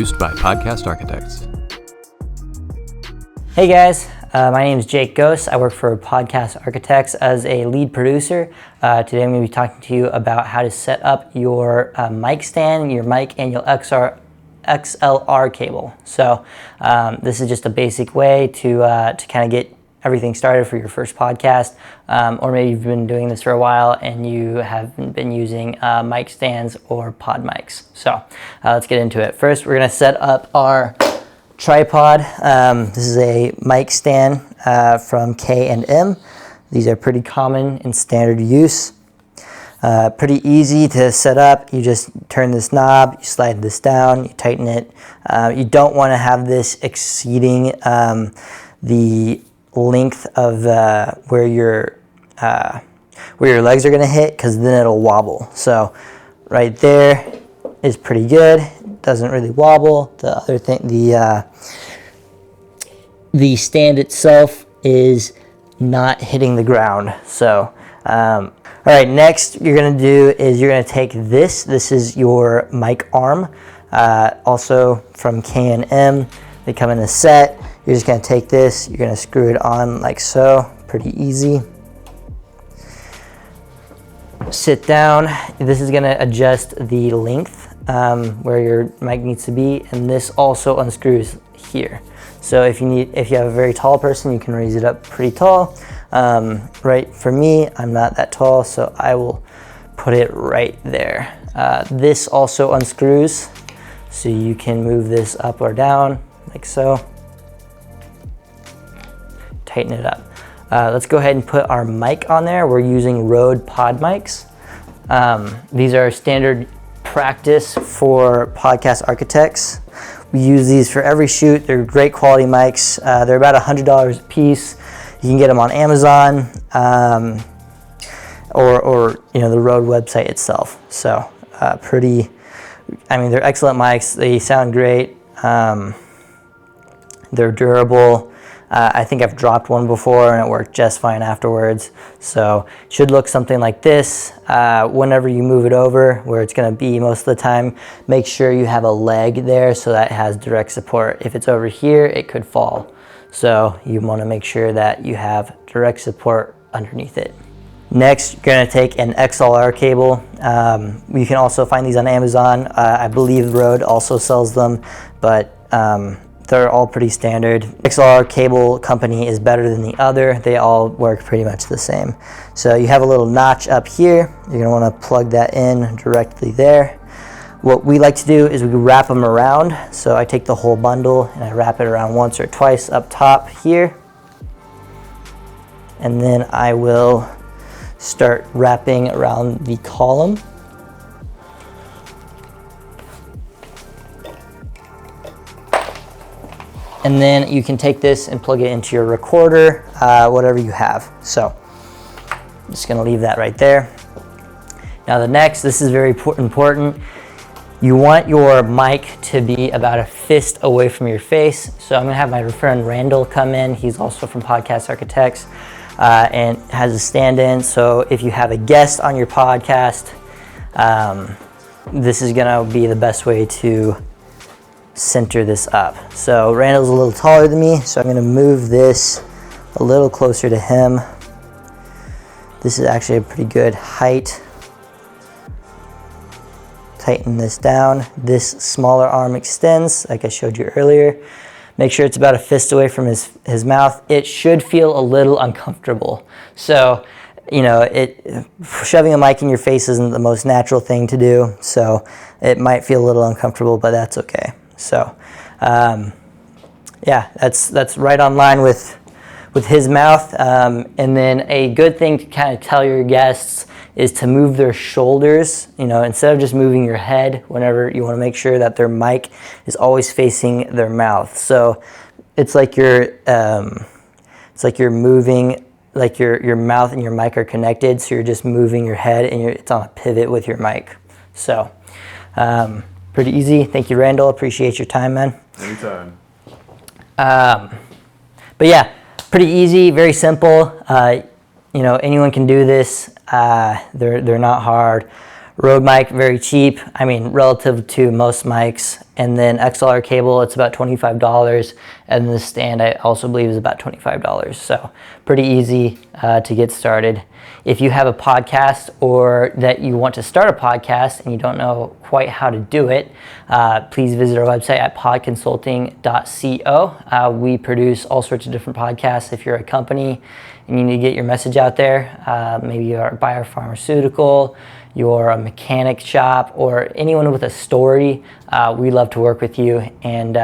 produced by Podcast Architects. Hey guys, my name is Jake Ghost. I work for Podcast Architects as a lead producer. Today I'm going to be talking to you about how to set up your mic stand, your mic, and your XLR cable. So this is just a basic way to kind of get everything started for your first podcast, or maybe you've been doing this for a while and you haven't been using mic stands or pod mics. So let's get into it. First, we're going to set up our tripod. This is a mic stand from K&M. These are pretty common in standard use. Pretty easy to set up. You just turn this knob, you slide this down, you tighten it. You don't want to have this exceeding the length of where your legs are going to hit, because then it'll wobble. So right there is pretty good. Doesn't really wobble. The other thing, the stand itself is not hitting the ground. So all right, next you're going to do is you're going to take this. This is your mic arm, also from K&M. They come in a set. You're just going to take this, you're going to screw it on like so, pretty easy. Sit down. This is going to adjust the length where your mic needs to be, and this also unscrews here. So if you have a very tall person, you can raise it up pretty tall. Right, for me, I'm not that tall, so I will put it right there. This also unscrews, so you can move this up or down like so. Tighten it up. Let's go ahead and put our mic on there. We're using Rode pod mics. These are standard practice for Podcast Architects. We use these for every shoot. They're great quality mics. They're about $100 a piece. You can get them on Amazon or the Rode website itself. So they're excellent mics. They sound great. They're durable. I think I've dropped one before and it worked just fine afterwards. So it should look something like this. Whenever you move it over, where it's going to be most of the time, make sure you have a leg there so that it has direct support. If it's over here, it could fall. So you want to make sure that you have direct support underneath it. Next, you're going to take an XLR cable. You can also find these on Amazon. I believe Rode also sells them, but they're all pretty standard. XLR cable company is better than the other. They all work pretty much the same. So you have a little notch up here. You're gonna wanna plug that in directly there. What we like to do is we wrap them around. So I take the whole bundle and I wrap it around once or twice up top here. And then I will start wrapping around the column. And then you can take this and plug it into your recorder, whatever you have. So I'm just gonna leave that right there. Now this is very important. You want your mic to be about a fist away from your face. So I'm gonna have my friend Randall come in. He's also from Podcast Architects and has a stand-in. So if you have a guest on your podcast, this is gonna be the best way to center this up. So Randall's a little taller than me, so I'm going to move this a little closer to him. This is actually a pretty good height. Tighten this down. This smaller arm extends, like I showed you earlier. Make sure it's about a fist away from his mouth. It should feel a little uncomfortable. So, shoving a mic in your face isn't the most natural thing to do, so it might feel a little uncomfortable, but that's okay. So, that's right on line with his mouth. And then a good thing to kind of tell your guests is to move their shoulders, instead of just moving your head. Whenever you want to make sure that their mic is always facing their mouth. So it's like you're moving, like your mouth and your mic are connected. So you're just moving your head and it's on a pivot with your mic. So, pretty easy. Thank you, Randall. Appreciate your time, man. Anytime. But yeah, pretty easy, very simple. Anyone can do this. They're not hard. Rode mic, very cheap. I mean, relative to most mics. And then XLR cable, it's about $25. And the stand, I also believe, is about $25. So pretty easy to get started. If you have a podcast or that you want to start a podcast and you don't know quite how to do it, please visit our website at podconsulting.co. We produce all sorts of different podcasts. If you're a company and you need to get your message out there, maybe you're a biopharmaceutical, you're a mechanic shop, or anyone with a story, we love to work with you. And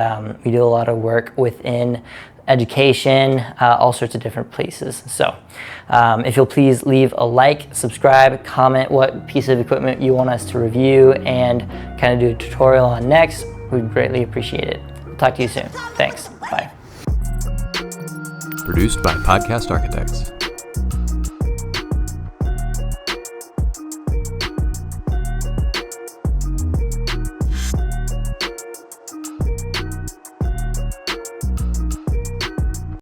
we do a lot of work within education, all sorts of different places. So if you'll please leave a like, subscribe, comment what piece of equipment you want us to review and kind of do a tutorial on next, we'd greatly appreciate it. Talk to you soon. Thanks. Bye. Produced by Podcast Architects.